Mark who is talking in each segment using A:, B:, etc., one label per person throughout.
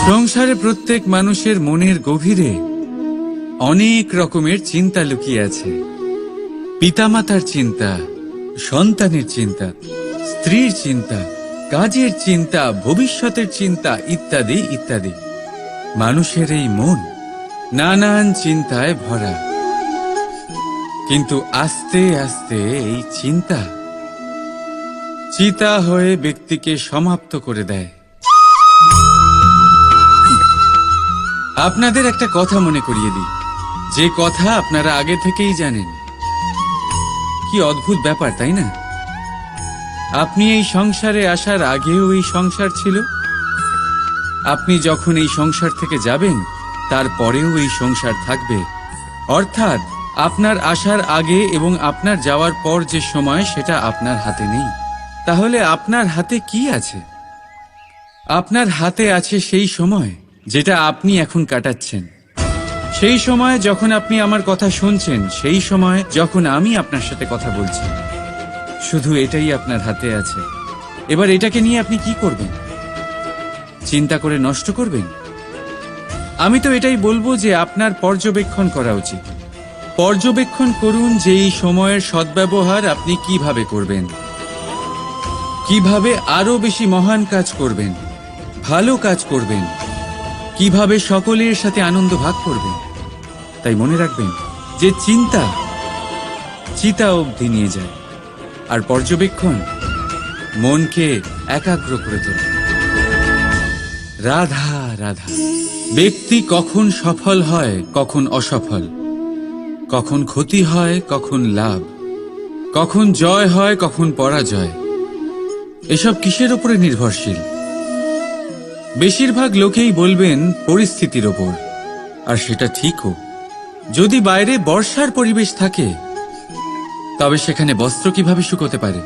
A: সংসারে প্রত্যেক মানুষের মনের গভীরে অনেক রকমের চিন্তা লুকিয়ে আছে। পিতামাতার চিন্তা, সন্তানের চিন্তা, স্ত্রীর চিন্তা, কাজের চিন্তা, ভবিষ্যতের চিন্তা ইত্যাদি ইত্যাদি। মানুষের এই মন নানান চিন্তায় ভরা, কিন্তু আস্তে আস্তে এই চিন্তা চিতা হয়ে ব্যক্তিকে সমাপ্ত করে দেয়। আপনাদের একটা কথা মনে করিয়ে দিই, যে কথা আপনারা আগে থেকেই জানেন। কি অদ্ভুত ব্যাপার, তাই না? আপনি এই সংসারে আসার আগেও এই সংসার ছিল, আপনি যখন এই সংসার থেকে যাবেন তারপরেও এই সংসার থাকবে। অর্থাৎ আপনার আসার আগে এবং আপনার যাওয়ার পর যে সময়, সেটা আপনার হাতে নেই। তাহলে আপনার হাতে কি আছে? আপনার হাতে আছে সেই সময় যেটা আপনি এখন কাটাচ্ছেন, সেই সময় যখন আপনি আমার কথা শুনছেন, সেই সময় যখন আমি আপনার সাথে কথা বলছি। শুধু এটাই আপনার হাতে আছে। এবার এটাকে নিয়ে আপনি কি করবেন? চিন্তা করে নষ্ট করবেন? আমি তো এটাই বলবো যে আপনার পর্যবেক্ষণ করা উচিত। পর্যবেক্ষণ করুন যে এই সময়ের সদ্ব্যবহার আপনি কিভাবে করবেন, কিভাবে আরো বেশি মহান কাজ করবেন, ভালো কাজ করবেন, কিভাবে সকলের সাথে আনন্দ ভাগ করবেন। তাই মনে রাখবেন যে চিন্তা চিতা অবধি নিয়ে যায়, আর পর্যবেক্ষণ মনকে একাগ্র করে তোলে। রাধা রাধা। ব্যক্তি কখন সফল হয়, কখন অসফল, কখন ক্ষতি হয়, কখন লাভ, কখন জয় হয়, কখন পরাজয়, এসব কিসের উপরে নির্ভরশীল? বেশিরভাগ লোকেই বলবেন পরিস্থিতির ওপর, আর সেটা ঠিকও। যদি বাইরে বর্ষার পরিবেশ থাকে, তবে সেখানে বস্ত্র কিভাবে শুকোতে পারে?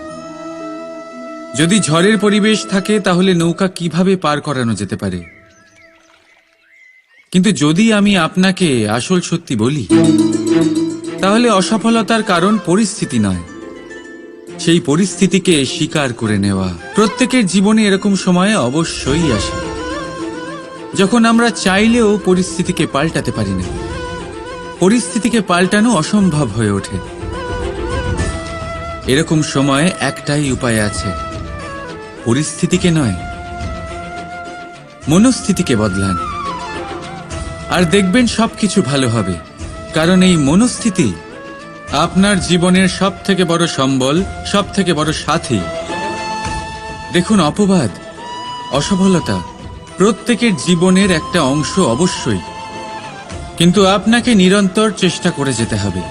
A: যদি ঝড়ের পরিবেশ থাকে, তাহলে নৌকা কিভাবে পার করানো যেতে পারে? কিন্তু যদি আমি আপনাকে আসল সত্যি বলি, তাহলে অসফলতার কারণ পরিস্থিতি নয়, সেই পরিস্থিতিকে স্বীকার করে নেওয়া। প্রত্যেকের জীবনে এরকম সময় অবশ্যই আসে যখন আমরা চাইলেও পরিস্থিতিকে পাল্টাতে পারি না। পরিস্থিতিকে পাল্টানো অসম্ভব হয়ে ওঠে। এরকম সময়ে একটাই উপায় আছে, পরিস্থিতিকে নয়, মনস্থিতিকে বদলান, আর দেখবেন সবকিছু ভালো হবে। কারণ এই মনস্থিতি আপনার জীবনের সব থেকে বড় সম্বল, সব থেকে বড় সাথী। দেখুন, অপবাদ, অসফলতা প্রত্যেকের জীবনের একটা অংশ অবশ্যই, কিন্তু আপনাকে নিরন্তর চেষ্টা করে যেতে হবে,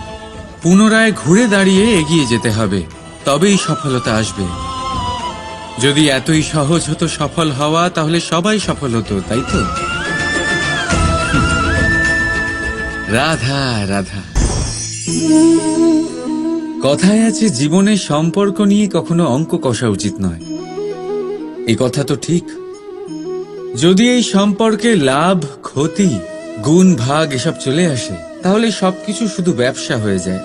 A: পুনরায় ঘুরে দাঁড়িয়ে এগিয়ে যেতে হবে, তবেই সফলতা আসবে। যদি এতই সহজ হতো সফল হওয়া, তাহলে সবাই সফল হতো, তাই তো? রাধা রাধা। কথায় আছে, জীবনের সম্পর্ক নিয়ে কখনো অঙ্ক কষা উচিত নয়। এই কথা তো ঠিক। যদি এই সম্পর্কে লাভ, ক্ষতি, গুণ, ভাগ এসব চলে আসে, তাহলে সবকিছু শুধু ব্যবসা হয়ে যায়।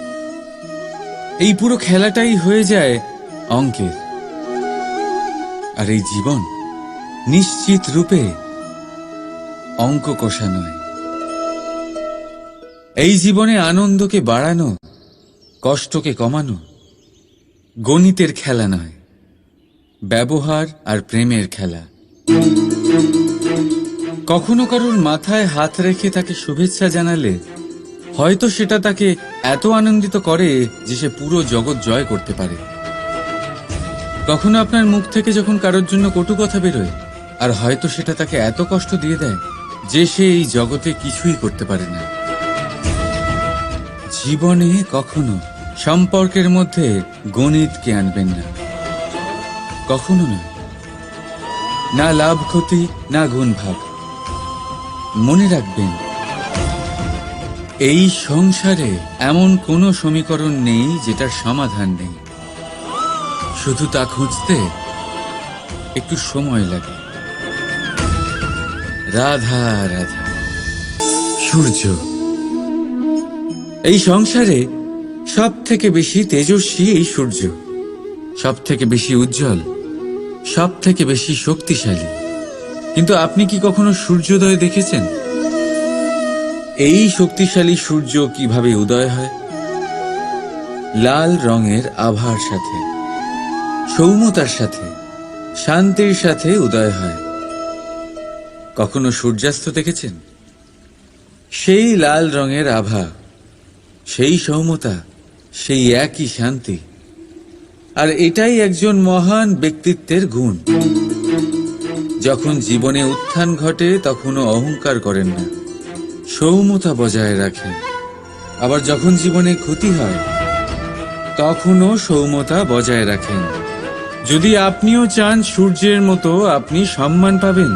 A: এই পুরো খেলাটাই হয়ে যায় অঙ্কের। আর এই জীবন নিশ্চিত রূপে অঙ্ক কষা নয়। এই জীবনে আনন্দকে বাড়ানো, কষ্টকে কমানো গণিতের খেলা নয়, ব্যবহার আর প্রেমের খেলা। কখনো কারোর মাথায় হাত রেখে তাকে শুভেচ্ছা জানালে হয়তো সেটা তাকে এত আনন্দিত করে যে সে পুরো জগৎ জয় করতে পারে। কখনো আপনার মুখ থেকে যখন কারোর জন্য কটু কথা বেরোয়, আর হয়তো সেটা তাকে এত কষ্ট দিয়ে দেয় যে সে এই জগতে কিছুই করতে পারে না। জীবনে কখনো সম্পর্কের মধ্যে গণিতকে আনবেন না, কখনো না। না লাভ ক্ষতি, না গুণ ভাগ। মনে রাখবেন, এই সংসারে এমন কোনো সমীকরণ নেই যেটার সমাধান নেই। শুধু তা খুঁজতে একটু সময় লাগে। রাধা রাধা। সূর্য এই সংসারে সব থেকে বেশি তেজস্বী এই সূর্য, সব থেকে বেশি উজ্জ্বল, সব থেকে বেশি শক্তিশালী। কিন্তু আপনি কি কখনো সূর্যোদয় দেখেছেন? এই শক্তিশালী সূর্য কিভাবে উদয় হয়? লাল রঙের আভার সাথে, সৌম্যতার সাথে, শান্তির সাথে উদয় হয়। কখনো সূর্যাস্ত দেখেছেন? সেই লাল রঙের আভা, সেই সৌম্যতা, সেই একই শান্তি। আর এটাই একজন মহান ব্যক্তিত্বের গুণ। যখন জীবনে উত্থান ঘটে তখনও অহংকার করেন না, সৌম্যতা বজায় রাখেন। আবার যখন জীবনে ক্ষতি হয় তখনও সৌম্যতা বজায় রাখেন। যদি আপনিও চান সূর্যের মতো আপনি সম্মান পাবেন,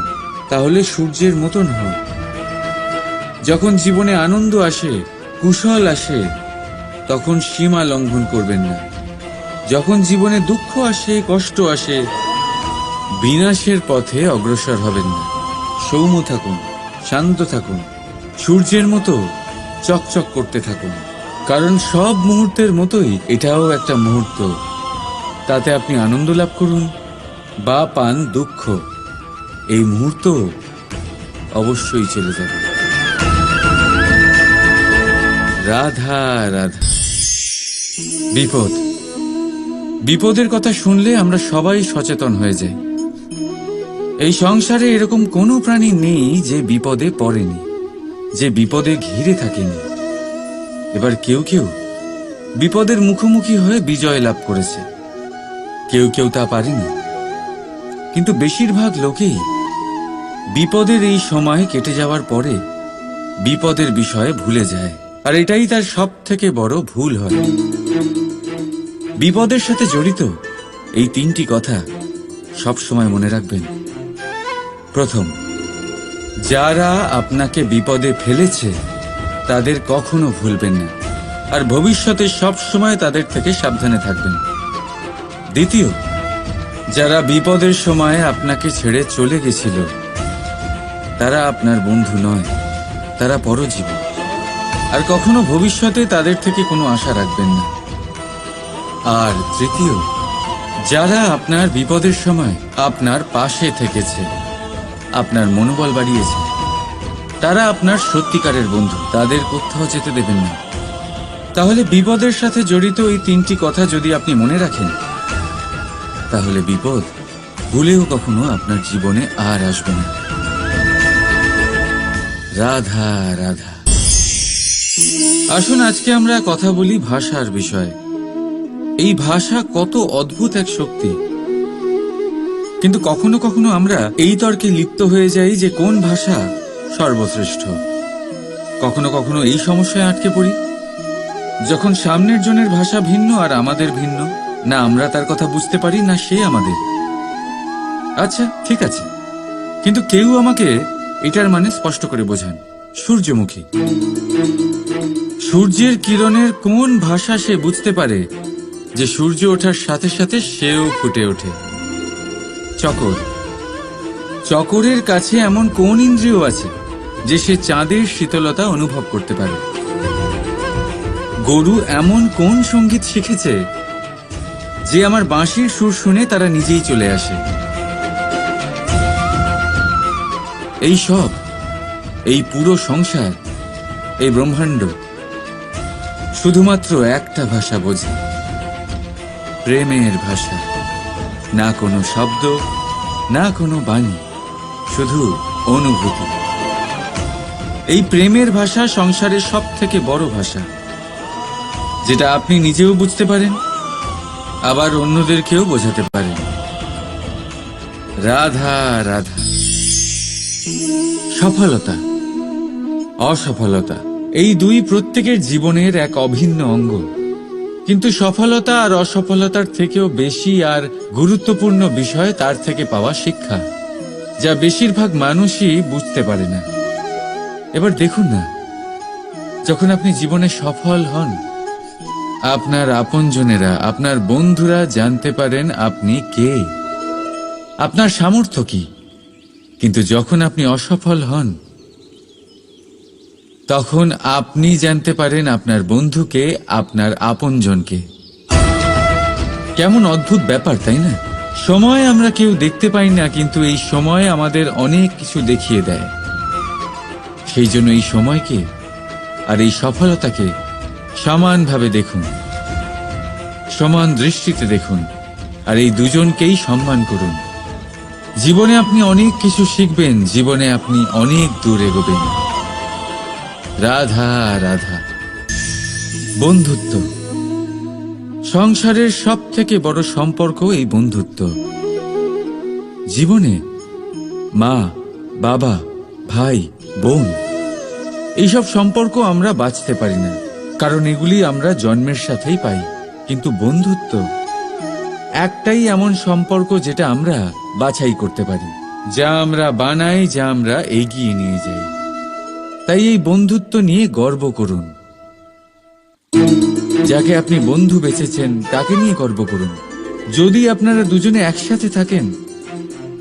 A: তাহলে সূর্যের মতন হন। যখন জীবনে আনন্দ আসে, কুশল আসে, তখন সীমা লঙ্ঘন করবেন না। যখন জীবনে দুঃখ আসে, কষ্ট আসে, বিনাশের পথে অগ্রসর হবেন না। সৌম্য থাকুন, শান্ত থাকুন, সূর্যের মতো চকচক করতে থাকুন। কারণ সব মুহূর্তের মতোই এটাও একটা মুহূর্ত। তাতে আপনি আনন্দ লাভ করুন বা পান দুঃখ, এই মুহূর্ত অবশ্যই চলে যাবে। রাধা রাধা। বিপদ, বিপদের কথা শুনলে আমরা সবাই সচেতন হয়ে যাই। এই সংসারে এরকম কোনো প্রাণী নেই যে বিপদে পড়েনি, যে বিপদে ঘিরে থাকেনি। এবার কেউ কেউ বিপদের মুখোমুখি হয়ে বিজয় লাভ করেছে, কেউ কেউ তা পারেনি। কিন্তু বেশিরভাগ লোকেই বিপদের এই সময় কেটে যাওয়ার পরে বিপদের বিষয়ে ভুলে যায়। আর এটাই তার সব থেকে বড় ভুল হয়। বিপদের সাথে জড়িত এই তিনটি কথা সব সময় মনে রাখবেন। প্রথম, যারা আপনাকে বিপদে ফেলেছে তাদের কখনো ভুলবেন না, আর ভবিষ্যতে সব সময় তাদের থেকে সাবধানে থাকবেন। দ্বিতীয়, যারা বিপদের সময় আপনাকে ছেড়ে চলে গেছিল তারা আপনার বন্ধু নয়, তারা পরজীবী। আর কখনো ভবিষ্যতে তাদের থেকে কোনো আশা রাখবেন না। আর তৃতীয়, যারা আপনার বিপদের সময় আপনার পাশে থেকেছে, আপনার মনোবল বাড়িয়েছে, তারা আপনার সত্যিকারের বন্ধু, তাদের কোথাও যেতে দেবেন না। তাহলে বিপদের সাথে জড়িত এই তিনটি কথা যদি আপনি মনে রাখেন, তাহলে বিপদ ভুলেও কখনো আপনার জীবনে আর আসবে না। রাধা রাধা। আসুন আজকে আমরা কথা বলি ভাষার বিষয়ে। এই ভাষা কত অদ্ভুত এক শক্তি। কিন্তু কখনো কখনো আমরা এই তর্কে লিপ্ত হয়ে যাই যে কোন ভাষা সর্বশ্রেষ্ঠ। কখনো কখনো এই সমস্যায় আটকে পড়ি, যখন সামনের জনের ভাষা ভিন্ন আর আমাদের ভিন্ন, না আমরা তার কথা বুঝতে পারি না সে আমাদের। আচ্ছা ঠিক আছে, কিন্তু কেউ আমাকে এটার মানে স্পষ্ট করে বোঝান। সূর্যমুখী, সূর্যের কিরণের কোন ভাষা সে বুঝতে পারে যে সূর্য ওঠার সাথে সাথে সেও ফুটে ওঠে? চকর, চকরের কাছে এমন কোন ইন্দ্রিয় আছে যে সে চাঁদের শীতলতা অনুভব করতে পারে? গরু এমন কোন সঙ্গীত শিখেছে যে আমার বাঁশির সুর শুনে তারা নিজেই চলে আসে? এই সব, এই পুরো সংসার, এই ব্রহ্মাণ্ড শুধুমাত্র একটা ভাষা বোঝে, প্রেমের ভাষা। না কোনো শব্দ, না কোনো বাণী, শুধু অনুভূতি। এই প্রেমের ভাষা সংসারের সব থেকে বড় ভাষা, যেটা আপনি নিজেও বুঝতে পারেন, আবার অন্যদেরকেও বোঝাতে পারেন। রাধা রাধা। সফলতা, অসফলতা, এই দুই প্রত্যেকের জীবনের এক অভিন্ন অঙ্গ। কিন্তু সফলতা আর অসফলতার থেকেও বেশি আর গুরুত্বপূর্ণ বিষয় তার থেকে পাওয়া শিক্ষা, যা বেশিরভাগ মানুষই বুঝতে পারে না। এবার দেখুন না, যখন আপনি জীবনে সফল হন, আপনার আপনজনেরা, আপনার বন্ধুরা জানতে পারেন আপনি কে, আপনার সামর্থ্য কি। কিন্তু যখন আপনি অসফল হন, তখন আপনি জানতে পারেন আপনার বন্ধুকে, আপনার আপনজনকে। কেমন অদ্ভুত ব্যাপার, তাই না? সময় আমরা কেউ দেখতে পাই না, কিন্তু এই সময় আমাদের অনেক কিছু দেখিয়ে দেয়। সেই জন্য এই সময়কে আর এই সফলতাকে সমানভাবে দেখুন, সমান দৃষ্টিতে দেখুন, আর এই দুজনকেই সম্মান করুন। জীবনে আপনি অনেক কিছু শিখবেন, জীবনে আপনি অনেক দূর এগোবেন। রাধা রাধা। বন্ধুত্ব সংসারের সব থেকে বড় সম্পর্ক এই বন্ধুত্ব। জীবনে মা, বাবা, ভাই, বোন এইসব সম্পর্ক আমরা বাঁচতে পারি না, কারণ এগুলি আমরা জন্মের সাথেই পাই। কিন্তু বন্ধুত্ব একটাই এমন সম্পর্ক যেটা আমরা বাছাই করতে পারি, যা আমরা বানাই, যা আমরা এগিয়ে নিয়ে যাই। তাই এই বন্ধুত্ব নিয়ে গর্ব করুন। যাকে আপনি বন্ধু বেছেছেন তাকে নিয়ে গর্ব করুন। যদি আপনারা দুজনে একসাথে থাকেন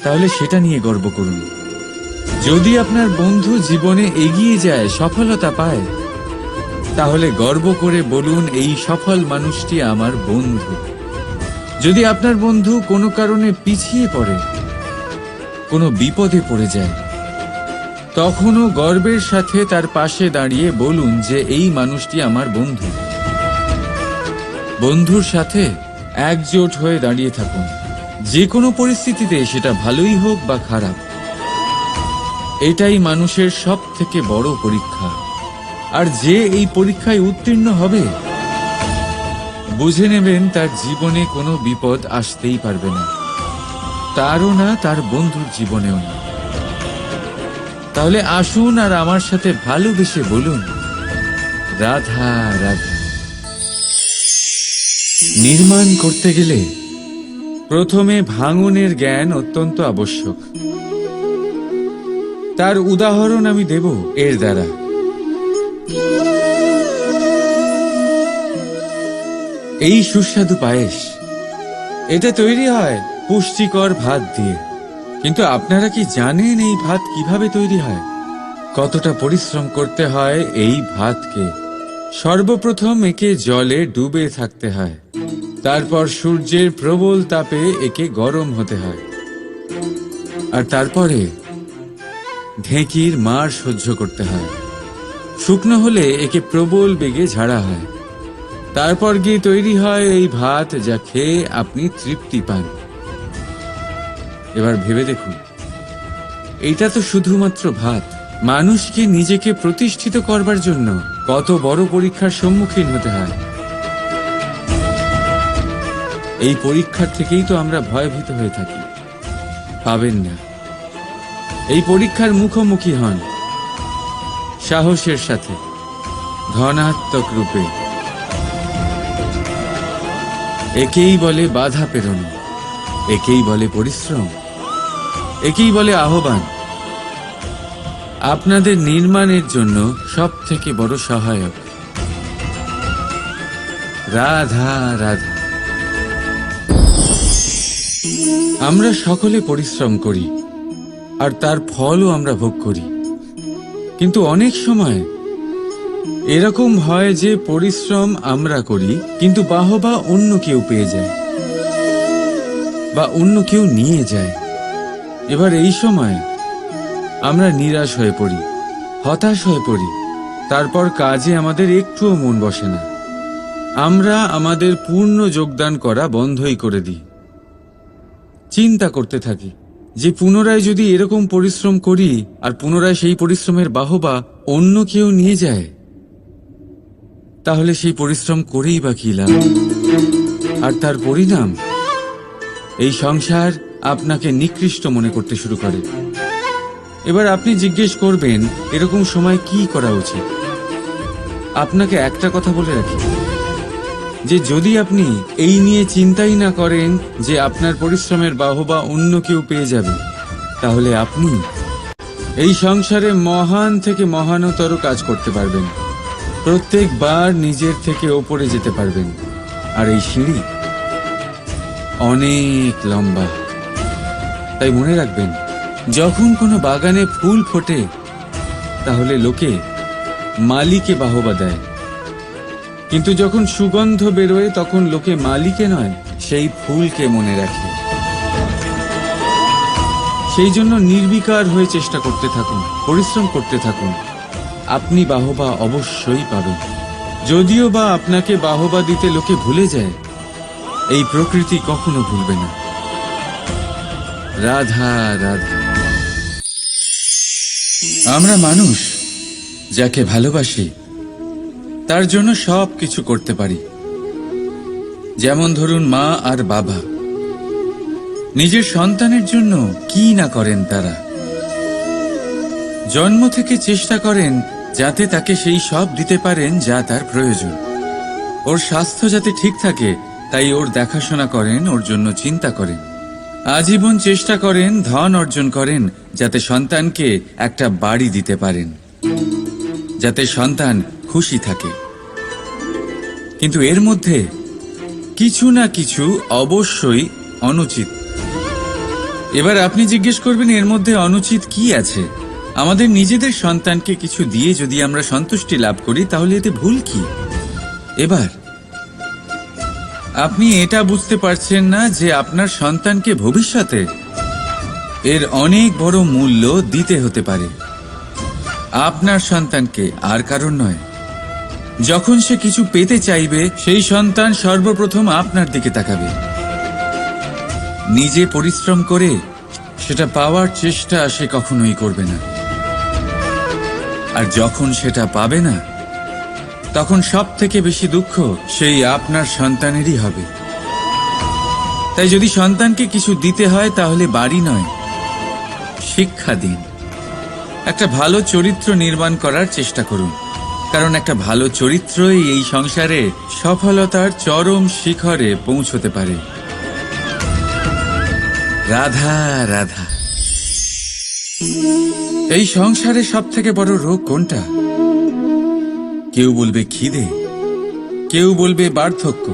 A: তাহলে সেটা নিয়ে গর্ব করুন। যদি আপনার বন্ধু জীবনে এগিয়ে যায়, সফলতা পায়, তাহলে গর্ব করে বলুন, এই সফল মানুষটি আমার বন্ধু। যদি আপনার বন্ধু কোনো কারণে পিছিয়ে পড়ে, কোনো বিপদে পড়ে যায়, তখনও গর্বের সাথে তার পাশে দাঁড়িয়ে বলুন যে এই মানুষটি আমার বন্ধু। বন্ধুর সাথে একজোট হয়ে দাঁড়িয়ে থাকুন, যে কোনো পরিস্থিতিতে, সেটা ভালোই হোক বা খারাপ। এটাই মানুষের সব থেকে বড় পরীক্ষা। আর যে এই পরীক্ষায় উত্তীর্ণ হবে, বুঝে নেবেন তার জীবনে কোনো বিপদ আসতেই পারবে না, তারও না, তার বন্ধুর জীবনেও না। তাহলে আসুন আর আমার সাথে ভালোবেসে বলুন, রাধা রাধা। নির্মাণ করতে গেলে প্রথমে ভাঙনের জ্ঞান অত্যন্ত আবশ্যক। তার উদাহরণ আমি দেব এর দ্বারা। এই সুস্বাদু পায়েস, এটা তৈরি হয় পুষ্টিকর ভাত দিয়ে। কিন্তু আপনারা কি জানেন এই ভাত কিভাবে তৈরি হয়? কতটা পরিশ্রম করতে হয় এই ভাতকে? সর্বপ্রথম একে জলে ডুবে থাকতে হয়, তারপর সূর্যের প্রবল তাপে একে গরম হতে হয়, আর তারপরে ঢেঁকির মার সহ্য করতে হয়। শুকনো হলে একে প্রবল বেগে ঝাড়া হয়, তারপর গিয়ে তৈরি হয় এই ভাত, যা খেয়ে আপনি তৃপ্তি পান। এবার ভেবে দেখুন, এটা তো শুধুমাত্র ভাত। মানুষকে নিজেকে প্রতিষ্ঠিত করবার জন্য কত বড় পরীক্ষার সম্মুখীন হতে হয়। এই পরীক্ষার থেকেই তো আমরা ভয়ভীত হয়ে থাকি। পাবেন না। এই পরীক্ষার মুখোমুখি হন সাহসের সাথে, ধনাত্মক রূপে। একেই বলে বাধা পেরোনো, একেই বলে পরিশ্রম, একেই বলে আহ্বান। আপনাদের নির্মাণের জন্য সব থেকে বড় সহায়ক। রাধা রাধা। আমরা সকলে পরিশ্রম করি, আর তার ফলও আমরা ভোগ করি। কিন্তু অনেক সময় এরকম হয় যে পরিশ্রম আমরা করি, কিন্তু বাহবা অন্য কেউ পেয়ে যায় বা অন্য কেউ নিয়ে যায়। এবার এই সময় আমরা নিরাশ হয়ে পড়ি, হতাশ হয়ে পড়ি। তারপর কাজে আমাদের একটুও মন বসে না। আমরা আমাদের পূর্ণ যোগদান করা বন্ধই করে দিই। চিন্তা করতে থাকি যে পুনরায় যদি এরকম পরিশ্রম করি আর পুনরায় সেই পরিশ্রমের বাহবা অন্য কেউ নিয়ে যায়, তাহলে সেই পরিশ্রম করেই বা কি লাভ? আর তার পরিণাম, এই সংসার আপনাকে নিকৃষ্ট মনে করতে শুরু করে। এবার আপনি জিজ্ঞেস করবেন, এরকম সময় কি করা উচিত? আপনাকে একটা কথা বলে রাখি, যে যদি আপনি এই নিয়ে চিন্তাই না করেন যে আপনার পরিশ্রমের বাহবা অন্য কেউ পেয়ে যাবে, তাহলে আপনি এই সংসারে মহান থেকে মহানতর কাজ করতে পারবেন। প্রত্যেকবার নিজের থেকে ওপরে যেতে পারবেন। আর এই সিঁড়ি অনেক লম্বা। তাই মনে রাখবেন, যখন কোনো বাগানে ফুল ফোটে, তাহলে লোকে মালিকে বাহবা দেয়, কিন্তু যখন সুগন্ধ বেরোয় তখন লোকে মালিকে নয়, সেই ফুলকে মনে রাখে। সেই জন্য নির্বিকার হয়ে চেষ্টা করতে থাকুন, পরিশ্রম করতে থাকুন। আপনি বাহবা অবশ্যই পাবেন। যদিও বা আপনাকে বাহবা দিতে লোকে ভুলে যায়, এই প্রকৃতি কখনো ভুলবে না। রাধা রাধা। আমরা মানুষ যাকে ভালোবাসি তার জন্য সব কিছু করতে পারি। যেমন ধরুন মা আর বাবা নিজের সন্তানের জন্য কি না করেন। তারা জন্ম থেকে চেষ্টা করেন যাতে তাকে সেই সব দিতে পারেন যা তার প্রয়োজন। ওর স্বাস্থ্য যাতে ঠিক থাকে তাই ওর দেখাশোনা করেন, ওর জন্য চিন্তা করেন। আজীবন চেষ্টা করেন, ধন অর্জন করেন যাতে সন্তানকে একটা বাড়ি দিতে পারেন, যাতে সন্তান খুশি থাকে। কিন্তু এর মধ্যে কিছু না কিছু অবশ্যই অনুচিত। এবার আপনি জিজ্ঞেস করবেন এর মধ্যে অনুচিত কি আছে? আমাদের নিজেদের সন্তানকে কিছু দিয়ে যদি আমরা সন্তুষ্টি লাভ করি তাহলে এতে ভুল কি? এবার আপনি এটা বুঝতে পারছেন না যে আপনার সন্তানকে ভবিষ্যতে এর অনেক বড় মূল্য দিতে হতে পারে। আপনার সন্তানকে, আর কারণ নয়। যখন সে কিছু পেতে চাইবে সেই সন্তান সর্বপ্রথম আপনার দিকে তাকাবে। নিজে পরিশ্রম করে সেটা পাওয়ার চেষ্টা সে কখনোই করবে না। আর যখন সেটা পাবে না তখন সব থেকে বেশি দুঃখ সেই আপনার সন্তানেরই হবে। তাই যদি সন্তানকে কিছু দিতে হয় তাহলে বাড়ি নয়, শিক্ষা দিন। একটা ভালো চরিত্র নির্মাণ করার চেষ্টা করুন, কারণ একটা ভালো চরিত্রই এই সংসারে সফলতার চরম শিখরে পৌঁছতে পারে। রাধা রাধা। এই সংসারে সব থেকে বড় রোগ কোনটা? কেউ বলবে খিদে, কেউ বলবে বার্ধক্য,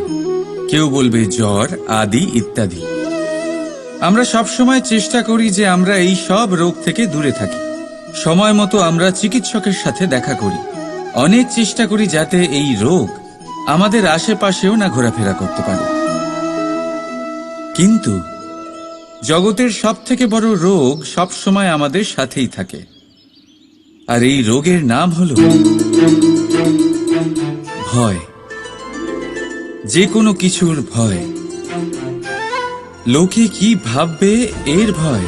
A: কেউ বলবে জ্বর আদি ইত্যাদি। আমরা সব সময় চেষ্টা করি যে আমরা এই সব রোগ থেকে দূরে থাকি। সময় মতো আমরা চিকিৎসকের সাথে দেখা করি। অনেক চেষ্টা করি যাতে এই রোগ আমাদের আশেপাশেও না ঘোরাফেরা করতে পারে। কিন্তু জগতের সব থেকে বড় রোগ সব সময় আমাদের সাথেই থাকে, আর এই রোগের নাম হল ভয়। যে কোনো কিছুর ভয়। লোকে কি ভাববে এর ভয়।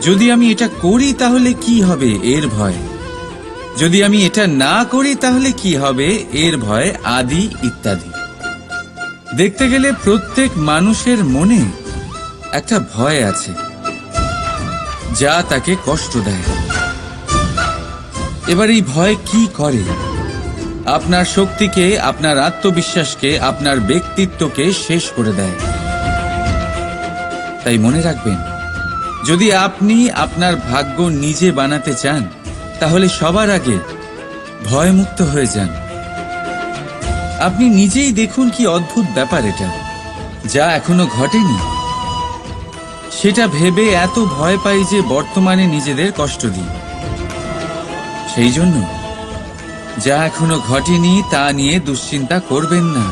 A: যদি আমি এটা করি তাহলে কি হবে এর ভয়। যদি আমি এটা না করি তাহলে কি হবে এর ভয় আদি ইত্যাদি। দেখতে গেলে প্রত্যেক মানুষের মনে একটা ভয় আছে যা তাকে কষ্ট দেয়। এবার এই ভয় কি করে? আপনার শক্তিকে, আপনার আত্মবিশ্বাসকে, আপনার ব্যক্তিত্বকে শেষ করে দেয়। তাই মনে রাখবেন, যদি আপনি আপনার ভাগ্য নিজে বানাতে চান তাহলে সবার আগে ভয়মুক্ত হয়ে যান। আপনি নিজেই দেখুন কি অদ্ভুত ব্যাপার এটা, যা এখনো ঘটেনি সেটা ভেবে এত ভয় পাই যে বর্তমানে নিজেদের কষ্ট দিই। সেই জন্য যা এখনো ঘটেনি তা নিয়ে দুশ্চিন্তা করবেন না।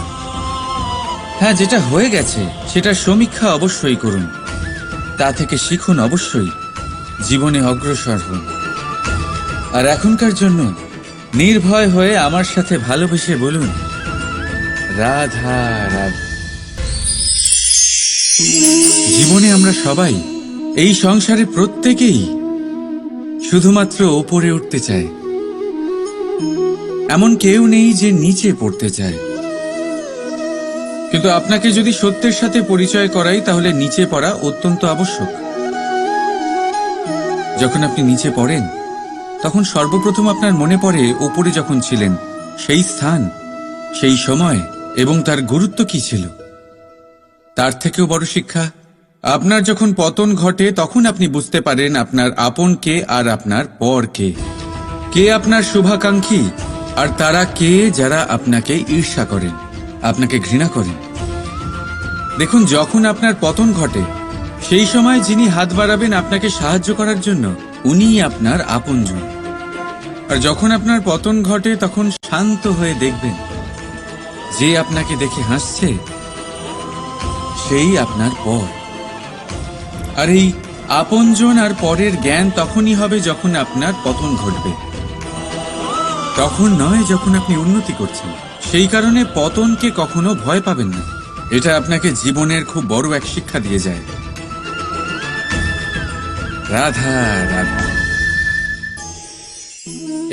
A: হ্যাঁ, যেটা হয়ে গেছে সেটার সমীক্ষা অবশ্যই করুন, তা থেকে শিখুন, অবশ্যই জীবনে অগ্রসর হন। আর এখনকার জন্য নির্ভয় হয়ে আমার সাথে ভালোবেসে বলুন রাধা রাধা। জীবনে আমরা সবাই, এই সংসারে প্রত্যেকেই শুধুমাত্র ওপরে উঠতে চায়। এমন কেউ নেই যে নিচে পড়তে চায়। কিন্তু আপনাকে যদি সত্যের সাথে পরিচয় করাই তাহলে নিচে পড়া অত্যন্ত আবশ্যক। যখন আপনি নিচে পড়েন তখন সর্বপ্রথম আপনার মনে পড়ে ওপরে যখন ছিলেন সেই স্থান, সেই সময় এবং তার গুরুত্ব কি ছিল। তার থেকেও বড় শিক্ষা, আপনার যখন পতন ঘটে তখন আপনি বুঝতে পারেন আপনার আপন কে আর আপনার পর কে। কে আপনার শুভাকাঙ্ক্ষী আর তারা কে যারা আপনাকে ঈর্ষা করেন, আপনাকে ঘৃণা করেন। দেখুন, যখন আপনার পতন ঘটে সেই সময় যিনি হাত বাড়াবেন আপনাকে সাহায্য করার জন্য উনিই আপনার আপনজন। আর যখন আপনার পতন ঘটে তখন শান্ত হয়ে দেখবেন যে আপনাকে দেখে হাসছে সেই আপনার পর। আর এই আপনজন আর পরের জ্ঞান তখনই হবে যখন আপনার পতন ঘটবে, তখন নয় যখন আপনি উন্নতি করছেন। সেই কারণে পতনকে কখনো ভয় পাবেন না। এটা আপনাকে জীবনের খুব বড় এক শিক্ষা দিয়ে যায়। রাধা রাধা।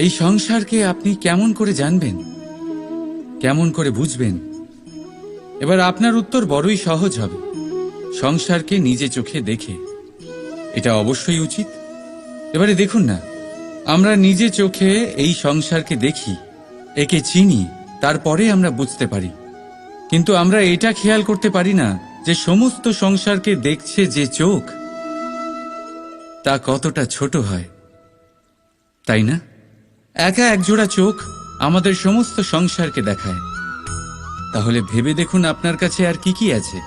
A: এই সংসারকে আপনি কেমন করে জানবেন, কেমন করে বুঝবেন? এবার আপনার উত্তর বড়ই সহজ হবে। সংসারকে নিজে চোখে দেখে। এটা অবশ্যই উচিত। এবারে দেখুন না, আমরা নিজে চোখে এই সংসারকে দেখি, একে চিনি, তারপরে আমরা বুঝতে পারি। কিন্তু আমরা এটা খেয়াল করতে পারি না যে সমস্ত সংসারকে দেখছে যে চোখ, তা কতটা ছোট হয়, তাই না? একা একজোড়া চোখ আমাদের সমস্ত সংসারকে দেখায়। তাহলে ভেবে দেখুন আপনার কাছে আর কি কি আছে।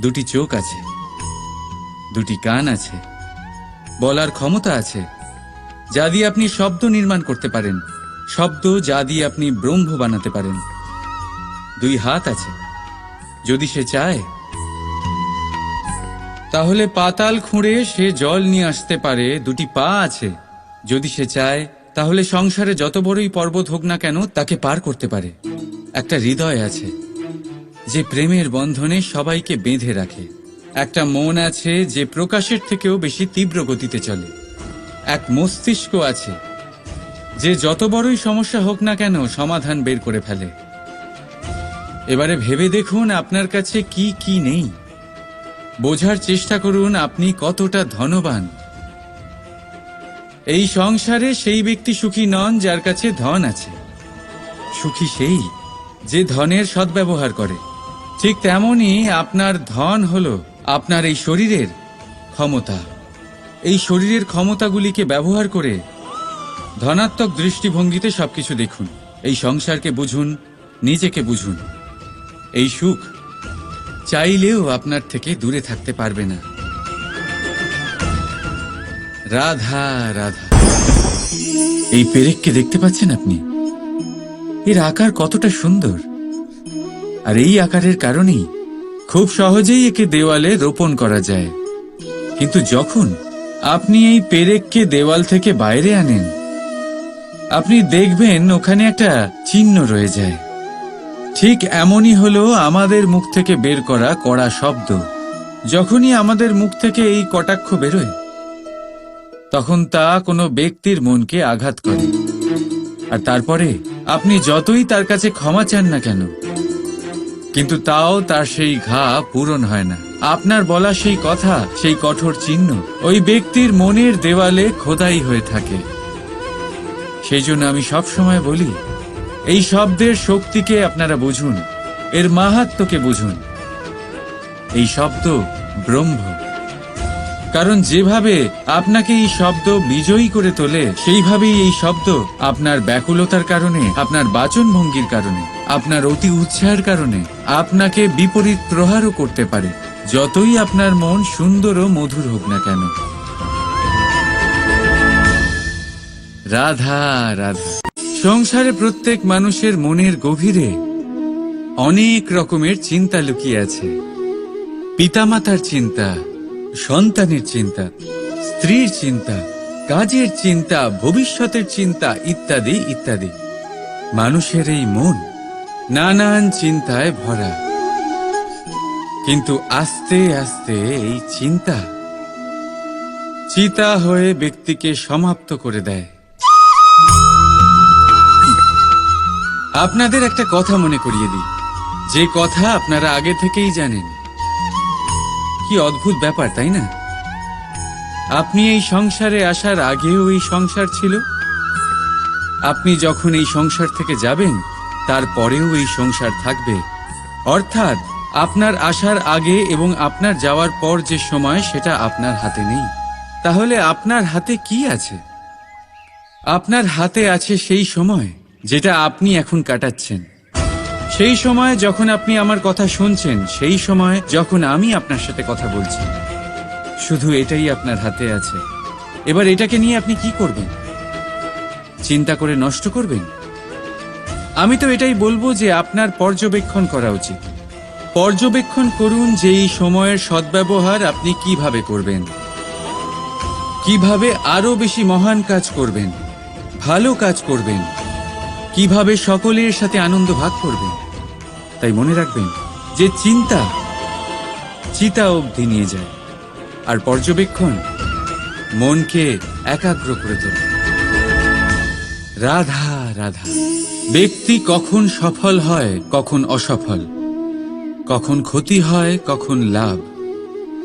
A: দুটি চোখ আছে, দুটি কান আছে, বলার ক্ষমতা আছে, যা দিয়ে আপনি শব্দ নির্মাণ করতে পারেন, শব্দ যা দিয়ে আপনি ব্রহ্ম বানাতে পারেন। দুই হাত আছে, যদি সে চায় তাহলে পাতাল খুঁড়ে সে জল নিয়ে আসতে পারে। দুটি পা আছে, যদি সে চায় তাহলে সংসারে যত বড়ই পর্বত হোক না কেন তাকে পার করতে পারে। একটা হৃদয় আছে যে প্রেমের বন্ধনে সবাইকে বেঁধে রাখে। একটা মন আছে যে প্রকাশের থেকেও বেশি তীব্র গতিতে চলে। এক মস্তিষ্ক আছে যে যত বড়ই সমস্যা হোক না কেন সমাধান বের করে ফেলে। এবারে ভেবে দেখুন আপনার কাছে কি কি নেই। বোঝার চেষ্টা করুন আপনি কতটা ধনবান। এই সংসারে সেই ব্যক্তি সুখী নন যার কাছে ধন আছে। সুখী সেই যে ধনের সদ্ব্যবহার করে। ঠিক তেমনি আপনার ধন হলো আপনার এই শরীরের ক্ষমতা। এই শরীরের ক্ষমতাগুলিকে ব্যবহার করে ধনাত্মক দৃষ্টিভঙ্গিতে সবকিছু দেখুন। এই সংসারকে বুঝুন, নিজেকে বুঝুন। এই সুখ চাইলেও আপনার থেকে দূরে থাকতে পারবে না। রাধা রাধা। এই পেরেককে দেখতে পাচ্ছেন আপনি? এর আকার কতটা সুন্দর। আর এই আকারের কারণেই খুব সহজেই একে দেওয়ালে রোপণ করা যায়। কিন্তু যখন আপনি এই পেরেককে দেওয়াল থেকে বাইরে আনেন, আপনি দেখবেন ওখানে একটা চিহ্ন রয়ে যায়। ঠিক এমনই হলো আমাদের মুখ থেকে বের করা কড়া শব্দ। যখনই আমাদের মুখ থেকে এই কটাক্ষ বেরোয়, তখন তা কোনো ব্যক্তির মনকে আঘাত করে। আর তারপরে আপনি যতই তার কাছে ক্ষমা চান না কেন, কিন্তু তাও তার সেই ঘা পূরণ হয় না। আপনার বলা সেই কথা, সেই কঠোর চিহ্ন ওই ব্যক্তির মনের দেওয়ালে খোদাই হয়ে থাকে। সেই জন্য আমি সবসময় বলি, এই শব্দের শক্তিকে আপনারা বুঝুন, এর মাহাত্ম্যকে বুঝুন। এই শব্দ ব্রহ্ম। কারণ যেভাবে আপনাকে এই শব্দ বিজয়ী করে তোলে, সেইভাবেই এই শব্দ আপনার ব্যাকুলতার কারণে, আপনার বাচন ভঙ্গির কারণে, আপনার অতি উৎসাহের কারণে আপনাকে বিপরীত প্রহারও করতে পারে, যতই আপনার মন সুন্দর ও মধুর হোক না কেন। রাধা রাধা। সংসারে প্রত্যেক মানুষের মনের গভীরে অনেক রকমের চিন্তা লুকিয়ে আছে। পিতামাতার চিন্তা, সন্তানের চিন্তা, স্ত্রীর চিন্তা, কাজের চিন্তা, ভবিষ্যতের চিন্তা, ইত্যাদি ইত্যাদি। মানুষের এই মন নানান চিন্তায় ভরা। কিন্তু আস্তে আস্তে এই চিন্তা চিতা হয়ে ব্যক্তিকে সমাপ্ত করে দেয়। আপনাদের একটা কথা মনে করিয়ে দিই, যে কথা আপনারা আগে থেকেই জানেন। কি অদ্ভুত ব্যাপার, তাই না? আপনি এই সংসারে আসার আগেও এই সংসার ছিল। আপনি যখন এই সংসার থেকে যাবেন, তারপরেও এই সংসার থাকবে। অর্থাৎ আপনার আসার আগে এবং আপনার যাওয়ার পর যে সময়, সেটা আপনার হাতে নেই। তাহলে আপনার হাতে কি আছে? আপনার হাতে আছে সেই সময় যেটা আপনি এখন কাটাচ্ছেন, সেই সময় যখন আপনি আমার কথা শুনছেন, সেই সময় যখন আমি আপনার সাথে কথা বলছি। শুধু এটাই আপনার হাতে আছে। এবার এটাকে নিয়ে আপনি কি করবেন? চিন্তা করে নষ্ট করবেন? আমি তো এটাই বলবো যে আপনার পর্যবেক্ষণ করা উচিত। পর্যবেক্ষণ করুন যে এই সময়ের সদ্ব্যবহার আপনি কিভাবে করবেন। কিভাবে আরো বেশি মহান কাজ করবেন, ভালো কাজ করবেন, কিভাবে সকলের সাথে আনন্দ ভাগ করবেন। তাই মনে রাখবেন যে চিন্তা চিতা অবধি নিয়ে যায়, আর পর্যবেক্ষণ মনকে একাগ্র করে তোলে। রাধা রাধা। ব্যক্তি কখন সফল হয়, কখন অসফল, কখন ক্ষতি হয়, কখন লাভ,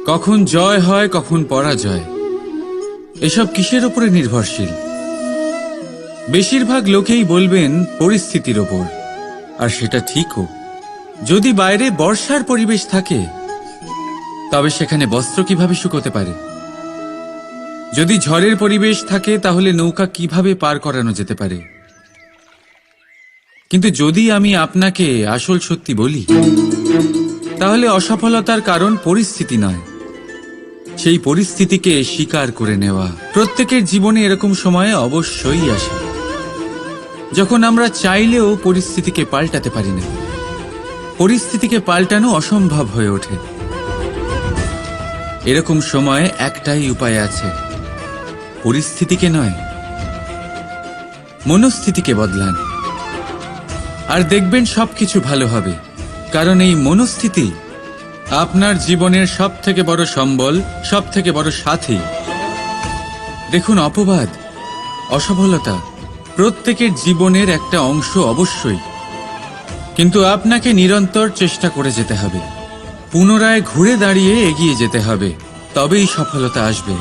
A: কখন জয় হয়, কখন পরাজয়, এসব কিসের উপরে নির্ভরশীল? বেশিরভাগ লোকেই বলবেন পরিস্থিতির ওপর, আর সেটা ঠিকও। যদি বাইরে বর্ষার পরিবেশ থাকে তবে সেখানে বস্ত্র কিভাবে শুকোতে পারে? যদি ঝড়ের পরিবেশ থাকে তাহলে নৌকা কিভাবে পার করানো যেতে পারে? কিন্তু যদি আমি আপনাকে আসল সত্যি বলি, তাহলে অসফলতার কারণ পরিস্থিতি নয়, সেই পরিস্থিতিকে স্বীকার করে নেওয়া। প্রত্যেকের জীবনে এরকম সময় অবশ্যই আসে যখন আমরা চাইলেও পরিস্থিতিকে পাল্টাতে পারি না। পরিস্থিতিকে পাল্টানো অসম্ভব হয়ে ওঠে। এরকম সময়ে একটাই উপায় আছে, পরিস্থিতিকে নয়, মনস্থিতিকে বদলান, আর দেখবেন সবকিছু ভালো হবে। কারণ এই মনস্থিতি আপনার জীবনের সব থেকে বড় সম্বল, সব থেকে বড় সাথী। দেখুন, অপবাদ, অসফলতা প্রত্যেকের জীবনের একটা অংশ অবশ্যই, কিন্তু আপনাকে নিরন্তর চেষ্টা করে যেতে হবে, পুনরায় ঘুরে দাঁড়িয়ে এগিয়ে যেতে হবে, তবেই সফলতা আসবে।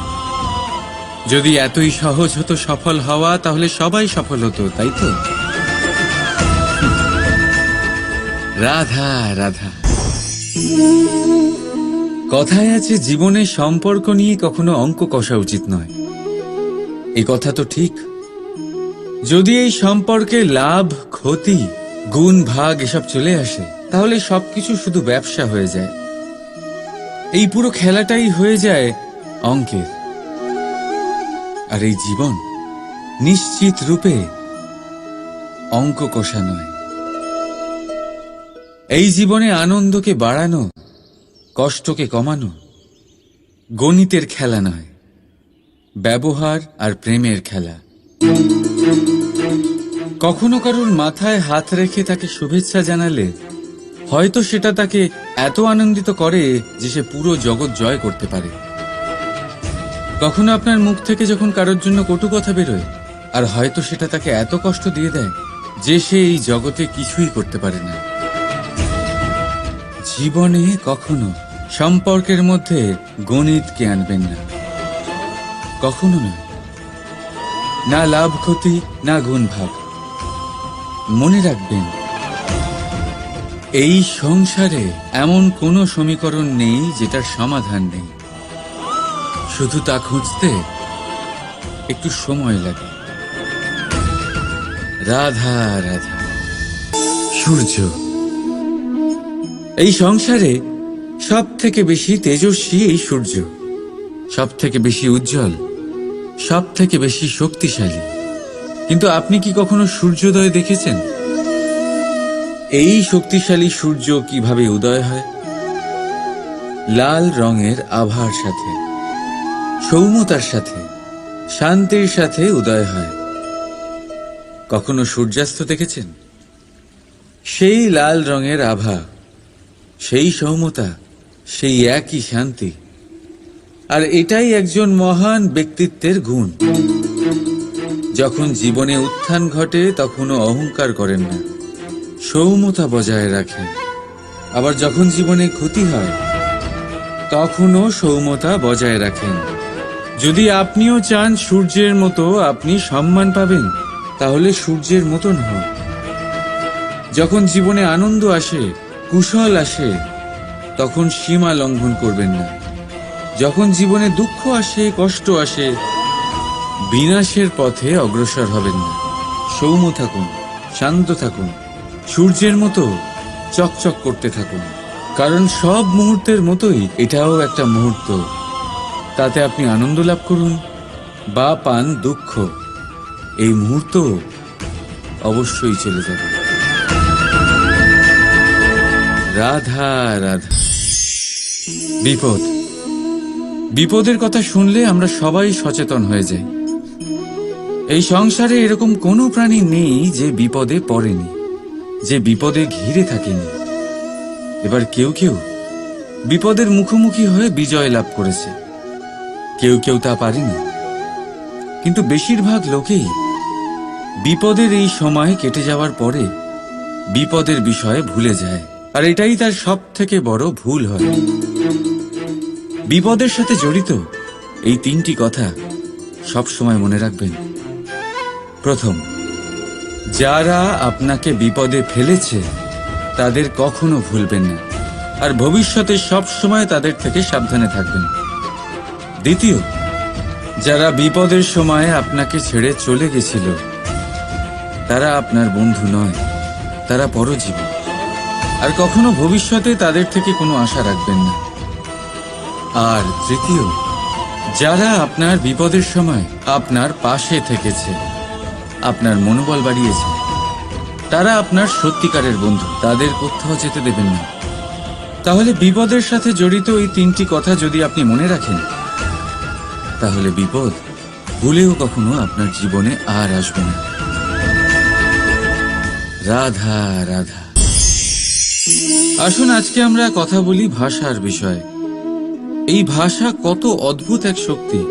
A: যদি এতই সহজ হতো সফল হওয়া, তাহলে সবাই সফল হতো, তাই তো? রাধা রাধা। কথায় আছে, জীবনে সম্পর্ক নিয়ে কখনো অঙ্ক কষা উচিত নয়। এই কথা তো ঠিক। যদি এই সম্পর্কে লাভ, ক্ষতি, গুণ, ভাগ এসব চলে আসে, তাহলে সবকিছু শুধু ব্যবসা হয়ে যায়। এই পুরো খেলাটাই হয়ে যায় অঙ্কের। আর এই জীবন নিশ্চিত রূপে অঙ্ক কষা নয়। এই জীবনে আনন্দকে বাড়ানো, কষ্টকে কমানো গণিতের খেলা নয়, ব্যবহার আর প্রেমের খেলা। কখনো কারুর মাথায় হাত রেখে তাকে শুভেচ্ছা জানালে হয়তো সেটা তাকে এত আনন্দিত করে যে সে পুরো জগৎ জয় করতে পারে। কখনো আপনার মুখ থেকে যখন কারোর জন্য কটু কথা বেরোয়, আর হয়তো সেটা তাকে এত কষ্ট দিয়ে দেয় যে সে এই জগতে কিছুই করতে পারে না। জীবনে কখনো সম্পর্কের মধ্যে গণিতকে আনবেন না, কখনো নয়। না লাভ ক্ষতি, না গুণ ভাগ। মনে রাখবেন, এই সংসারে এমন কোনো সমীকরণ নেই যেটার সমাধান নেই। শুধু তা খুঁজতে একটু সময় লাগে। রাধা রাধা। সূর্য এই সংসারে সব থেকে বেশি তেজস্বী, এই সূর্য সব থেকে বেশি উজ্জ্বল, সব থেকে বেশি শক্তিশালী। কিন্তু আপনি কি কখনো সূর্যোদয় দেখেছেন? এই শক্তিশালী সূর্য কিভাবে উদয় হয়? লাল রঙের আভার সাথে, সৌম্যতার সাথে, শান্তির সাথে উদয় হয়। কখনো সূর্যাস্ত দেখেছেন? সেই লাল রঙের আভা, সেই সৌম্যতা, সেই একই শান্তি। আর এটাই একজন মহান ব্যক্তিত্বের গুণ। যখন জীবনে উত্থান ঘটে তখনও অহংকার করেন না, সৌম্যতা বজায় রাখেন। আবার যখন জীবনে ক্ষতি হয় তখনও সৌম্যতা বজায় রাখেন। যদি আপনিও চান সূর্যের মতো আপনি সম্মান পাবেন, তাহলে সূর্যের মতন হন। যখন জীবনে আনন্দ আসে, কুশল আসে, তখন সীমা লঙ্ঘন করবেন না। যখন জীবনে দুঃখ আসে, কষ্ট আসে, বিনাশের পথে অগ্রসর হবেন না। সৌম্য থাকুন, শান্ত থাকুন, সূর্যের মতো চকচক করতে থাকুন। কারণ সব মুহূর্তের মতোই এটাও একটা মুহূর্ত। তাতে আপনি আনন্দ লাভ করুন বা পান দুঃখ, এই মুহূর্ত অবশ্যই চলে যাবে। রাধা রাধা। বিপদ বিপদের কথা শুনলে আমরা সবাই সচেতন হয়ে যাই। এই সংসারে এরকম কোনো প্রাণী নেই যে বিপদে পড়েনি, যে বিপদে ঘিরে থাকেনি। এবার কেউ কেউ বিপদের মুখোমুখি হয়ে বিজয় লাভ করেছে, কেউ কেউ তা পারেনি। কিন্তু বেশিরভাগ লোকেই বিপদের এই সময় কেটে যাওয়ার পরে বিপদের বিষয়ে ভুলে যায়, আর এটাই তার সব থেকে বড় ভুল হয়। বিপদের সাথে জড়িত এই তিনটি কথা সব সময় মনে রাখবেন। প্রথম, যারা আপনাকে বিপদে ফেলেছে তাদের কখনো ভুলবেন না, আর ভবিষ্যতে সব সময় তাদের থেকে সাবধানে থাকবেন। দ্বিতীয়, যারা বিপদের সময় আপনাকে ছেড়ে চলে গেছিল তারা আপনার বন্ধু নয়, তারা পরজীবী, আর কখনো ভবিষ্যতে তাদের থেকে কোনো আশা রাখবেন না। আর তৃতীয়, যারা আপনার বিপদের সময় আপনার পাশে থেকেছে, আপনার মনোবল বাড়িয়েছে, তারা আপনার সত্যিকারের বন্ধু, তাদের কোথাও যেতে দেবেন না। তাহলে বিপদের সাথে জড়িত এই তিনটি কথা যদি আপনি মনে রাখেন, তাহলে বিপদ ভুলেও কখনো আপনার জীবনে আর আসবে না। রাধা রাধা। আসুন আজকে আমরা কথা বলি ভাষার বিষয়ে। এই ভাষা কত অদ্ভুত এক শক্তি,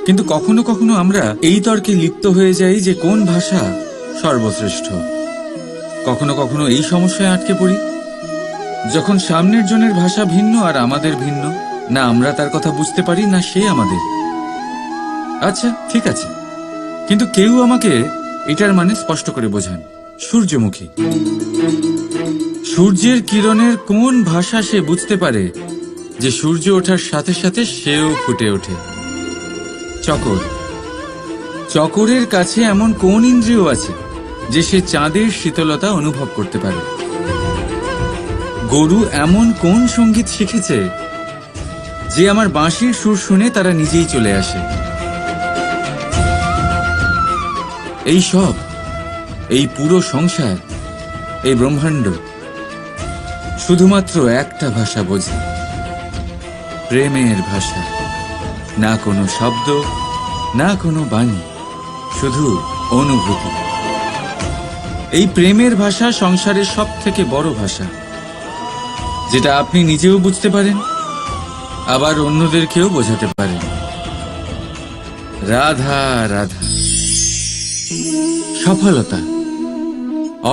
A: কিন্তু কখনো কখনো আমরা এই তর্কে লিপ্ত হয়ে যাই যে কোন ভাষা সর্বশ্রেষ্ঠ। কখনো কখনো এই সমস্যায় আটকে পড়ি যখন সামনের জনের ভাষা ভিন্ন আর আমাদের ভিন্ন, না আমরা তার কথা বুঝতে পারি না সে আমাদের। আচ্ছা ঠিক আছে, কিন্তু কেউ আমাকে এটার মানে স্পষ্ট করে বোঝান। সূর্যমুখী, সূর্যের কিরণের কোন ভাষা সে বুঝতে পারে যে সূর্য ওঠার সাথে সাথে সেও ফুটে ওঠে? চকর, চকরের কাছে এমন কোন ইন্দ্রিয় আছে যে সে চাঁদের শীতলতা অনুভব করতে পারে? গরু এমন কোন সঙ্গীত শিখেছে যে আমার বাঁশির সুর শুনে তারা নিজেই চলে আসে? এই সব, এই পুরো সংসার, এই ব্রহ্মাণ্ড শুধুমাত্র একটা ভাষা বোঝে, প্রেমের ভাষা। না কোনো শব্দ, না কোনো বাণী, শুধু অনুভূতি। এই প্রেমের ভাষা সংসারের সব থেকে বড় ভাষা, যেটা আপনি নিজেও বুঝতে পারেন, আবার অন্যদেরকেও বোঝাতে পারেন। রাধা রাধা। সফলতা,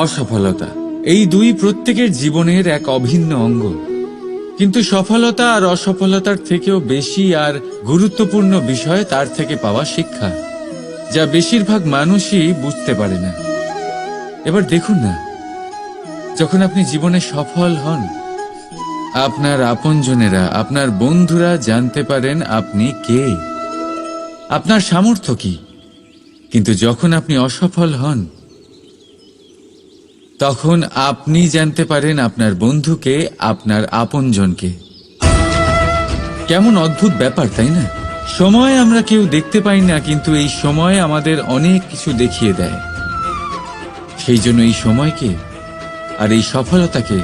A: অসফলতা, এই দুই প্রত্যেকের জীবনের এক অভিন্ন অঙ্গ। কিন্তু সফলতা আর অসফলতার থেকেও বেশি আর গুরুত্বপূর্ণ বিষয় তার থেকে পাওয়া শিক্ষা, যা বেশিরভাগ মানুষই বুঝতে পারে না। এবার দেখুন না, যখন আপনি জীবনে সফল হন, আপনার আপনজনেরা, আপনার বন্ধুরা জানতে পারেন আপনি কে, আপনার সামর্থ্য কি। কিন্তু যখন আপনি অসফল হন, তখন আপনি জানতে পারেন আপনার বন্ধুকে, আপনার আপনজনকে। কেমন অদ্ভুত ব্যাপার, তাই না? সময় আমরা কেউ দেখতে পাই না, কিন্তু এই সময় আমাদের অনেক কিছু দেখিয়ে দেয়। সেই জন্য এই সময়কে আর এই সফলতাকে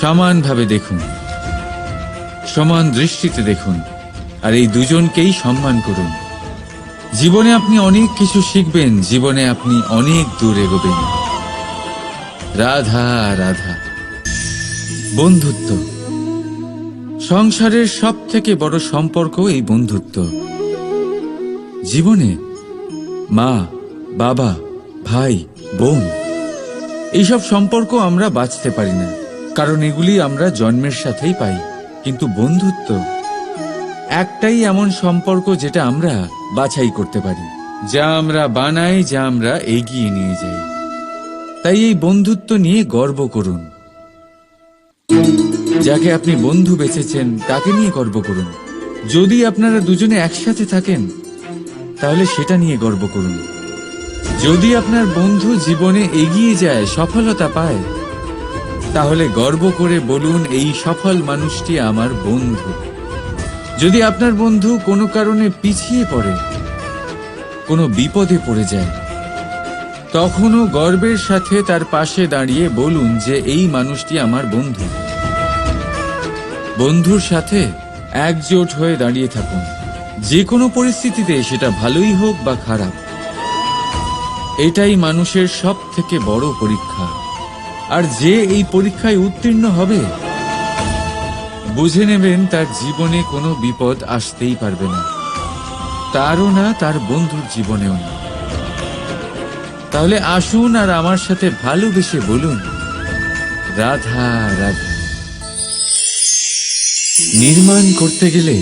A: সমানভাবে দেখুন, সমান দৃষ্টিতে দেখুন, আর এই দুজনকেই সম্মান করুন। জীবনে আপনি অনেক কিছু শিখবেন, জীবনে আপনি অনেক দূর এগোবেন। রাধা রাধা। বন্ধুত্ব, সংসারের সব থেকে বড় সম্পর্ক এই বন্ধুত্ব। জীবনে মা, বাবা, ভাই, বোন, এইসব সম্পর্ক আমরা বাঁচতে পারি না, কারণ এগুলি আমরা জন্মের সাথেই পাই। কিন্তু বন্ধুত্ব একটাই এমন সম্পর্ক যেটা আমরা বাছাই করতে পারি, যা আমরা বানাই, যা আমরা এগিয়ে নিয়ে যাই। তাই এই বন্ধুত্ব নিয়ে গর্ব করুন। যাকে আপনি বন্ধু বেছেছেন তাকে নিয়ে গর্ব করুন। যদি আপনারা দুজনে একসাথে থাকেন তাহলে সেটা নিয়ে গর্ব করুন। যদি আপনার বন্ধু জীবনে এগিয়ে যায়, সফলতা পায়, তাহলে গর্ব করে বলুন, এই সফল মানুষটি আমার বন্ধু। যদি আপনার বন্ধু কোনো কারণে পিছিয়ে পড়ে, কোনো বিপদে পড়ে যায়, তখনও গর্বের সাথে তার পাশে দাঁড়িয়ে বলুন যে এই মানুষটি আমার বন্ধু। বন্ধুর সাথে একজোট হয়ে দাঁড়িয়ে থাকুন, যে কোনো পরিস্থিতিতে, সেটা ভালোই হোক বা খারাপ। এটাই মানুষের সব থেকে বড় পরীক্ষা। আর যে এই পরীক্ষায় উত্তীর্ণ হবে, বুঝে নেবেন তার জীবনে কোনো বিপদ আসতেই পারবে না, তারও না, তার বন্ধুর জীবনেও না। তাহলে আসুন আর আমার সাথে ভালোবেসে বলুন, রাধা রাধা। নির্মাণ করতে গেলে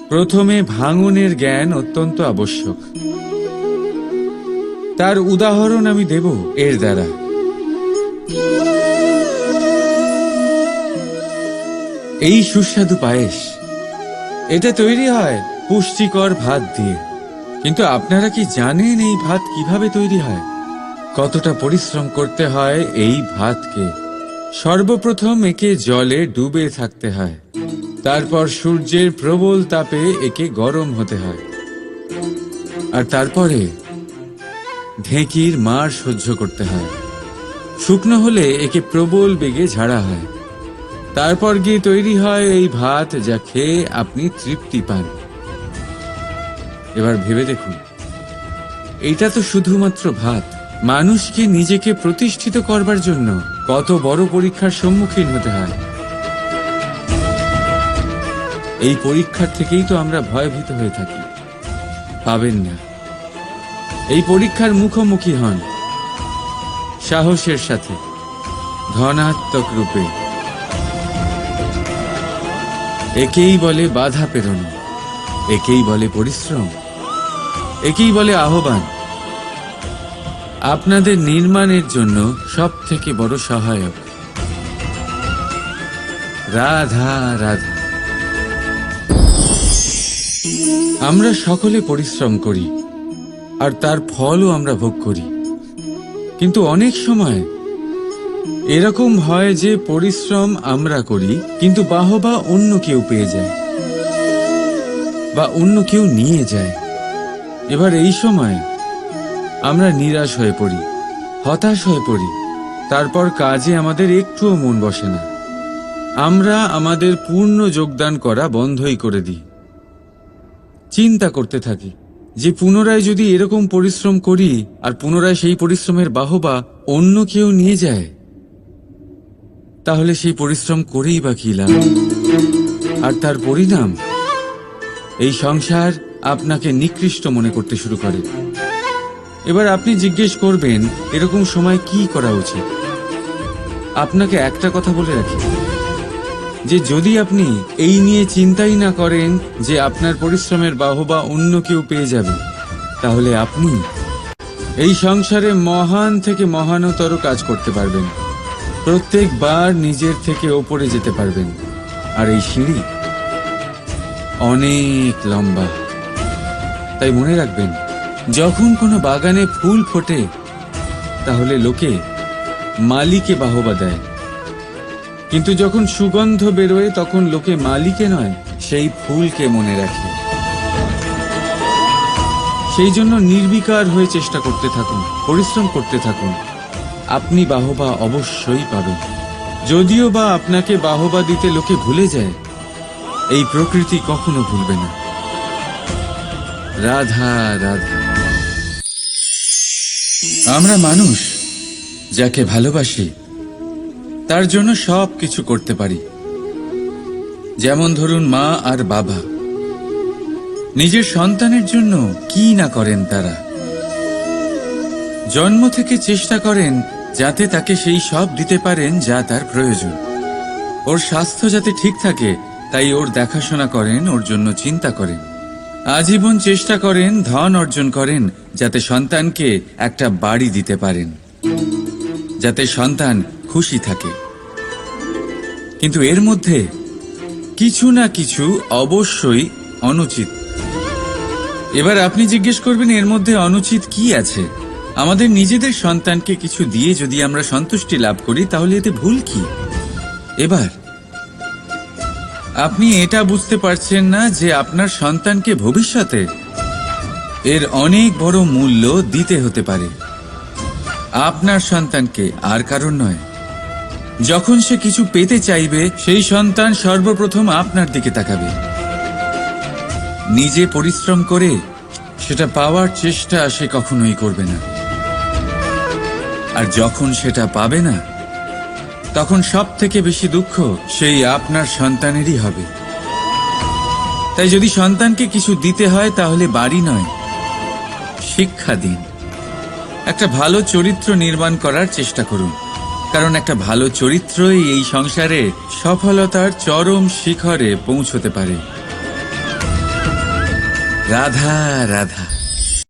A: প্রথমে ভাঙনের জ্ঞান অত্যন্ত আবশ্যক। তার উদাহরণ আমি দেব এর দ্বারা। এই সুস্বাদু পায়েস, এটা তৈরি হয় পুষ্টিকর ভাত দিয়ে। কিন্তু আপনারা কি জানেন এই ভাত কিভাবে তৈরি হয়? কতটা পরিশ্রম করতে হয় এই ভাতকে? সর্বপ্রথম একে জলে ডুবে থাকতে হয়, তারপর সূর্যের প্রবল তাপে একে গরম হতে হয়, আর তারপরে ঢেঁকির মার সহ্য করতে হয়। শুকনো হলে একে প্রবল বেগে ঝাড়া হয়, তারপর গিয়ে তৈরি হয় এই ভাত, যা খেয়ে আপনি তৃপ্তি পান। এবার ভেবে দেখুন, এটা তো শুধুমাত্র ভাত। মানুষকে নিজেকে প্রতিষ্ঠিত করবার জন্য কত বড় পরীক্ষার সম্মুখীন হতে হয়। এই পরীক্ষার থেকেই তো আমরা ভয়ভীত হয়ে থাকি। পাবেন না। এই পরীক্ষার মুখোমুখি হন সাহসের সাথে, ধনাত্মক রূপে। একেই বলে বাধা পেরোনো, একেই বলে পরিশ্রম, একেই বলে আহ্বান। আপনাদের নির্মাণের জন্য সব থেকে বড় সহায়ক। রাধা রাধা। আমরা সকলে পরিশ্রম করি, আর তার ফলও আমরা ভোগ করি। কিন্তু অনেক সময় এরকম হয় যে পরিশ্রম আমরা করি, কিন্তু বাহবা অন্য কেউ পেয়ে যায় বা অন্য কেউ নিয়ে যায়। এবার এই সময় আমরা নিরাশ হয়ে পড়ি, হতাশ হয়ে পড়ি। তারপর কাজে আমাদের একটুও মন বসে না। আমরা আমাদের পূর্ণ যোগদান করা বন্ধই করে দিই। চিন্তা করতে থাকি যে পুনরায় যদি এরকম পরিশ্রম করি আর পুনরায় সেই পরিশ্রমের বাহবা অন্য কেউ নিয়ে যায়, তাহলে সেই পরিশ্রম করেই বা কি লাভ? আর তার পরিণাম, এই সংসার আপনাকে নিকৃষ্ট মনে করতে শুরু করে। এবার আপনি জিজ্ঞেস করবেন, এরকম সময় কি করা উচিত? আপনাকে একটা কথা বলে রাখি, যে যদি আপনি এই নিয়ে চিন্তাই না করেন যে আপনার পরিশ্রমের বাহবা অন্য কেউ পেয়ে যাবে, তাহলে আপনি এই সংসারে মহান থেকে মহানতর কাজ করতে পারবেন। প্রত্যেকবার নিজের থেকে ওপরে যেতে পারবেন। আর এই সিঁড়ি অনেক লম্বা। তাই মনে রাখবেন, যখন কোনো বাগানে ফুল ফোটে, তাহলে লোকে মালিকে বাহবা দেয়, কিন্তু যখন সুগন্ধ বেরোয় তখন লোকে মালিকে নয়, সেই ফুলকে মনে রাখে। সেই জন্য নির্বিকার হয়ে চেষ্টা করতে থাকুন, পরিশ্রম করতে থাকুন। আপনি বাহবা অবশ্যই পাবেন। যদিও বা আপনাকে বাহবা দিতে লোকে ভুলে যায়, এই প্রকৃতি কখনো ভুলবে না। রাধা রাধা। আমরা মানুষ যাকে ভালোবাসি, তার জন্য সব কিছু করতে পারি। যেমন ধরুন, মা আর বাবা নিজের সন্তানের জন্য কি না করেন। তারা জন্ম থেকে চেষ্টা করেন যাতে তাকে সেই সব দিতে পারেন যা তার প্রয়োজন। ওর স্বাস্থ্য যাতে ঠিক থাকে, তাই ওর দেখাশোনা করেন, ওর জন্য চিন্তা করেন। আজীবন চেষ্টা করেন, ধন অর্জন করেন, যাতে সন্তানকে একটা বাড়ি দিতে পারেন, যাতে সন্তান খুশি থাকে। কিন্তু এর মধ্যে কিছু না কিছু অবশ্যই অনুচিত। এবার আপনি জিজ্ঞেস করবেন, এর মধ্যে অনুচিত কি আছে? আমাদের নিজেদের সন্তানকে কিছু দিয়ে যদি আমরা সন্তুষ্টি লাভ করি, তাহলে এতে ভুল কি? এবার আপনি এটা বুঝতে পারছেন না যে আপনার সন্তানকে ভবিষ্যতে এর অনেক বড় মূল্য দিতে হতে পারে। আপনার সন্তানকে, আর কারণ নয়। যখন সে কিছু পেতে চাইবে সেই সন্তান সর্বপ্রথম আপনার দিকে তাকাবে। নিজে পরিশ্রম করে সেটা পাওয়ার চেষ্টা সে কখনোই করবে না। আর যখন সেটা পাবে না, তখন সব থেকে বেশি দুঃখ সেই আপনার সন্তানেরই হবে। তাই যদি সন্তানকে কিছু দিতে হয় তাহলে বাড়ি নয়, শিক্ষা দিন। একটা ভালো চরিত্র নির্মাণ করার চেষ্টা করুন, কারণ একটা ভালো চরিত্রই এই সংসারে সফলতার চরম শিখরে পৌঁছতে পারে। রাধা রাধা।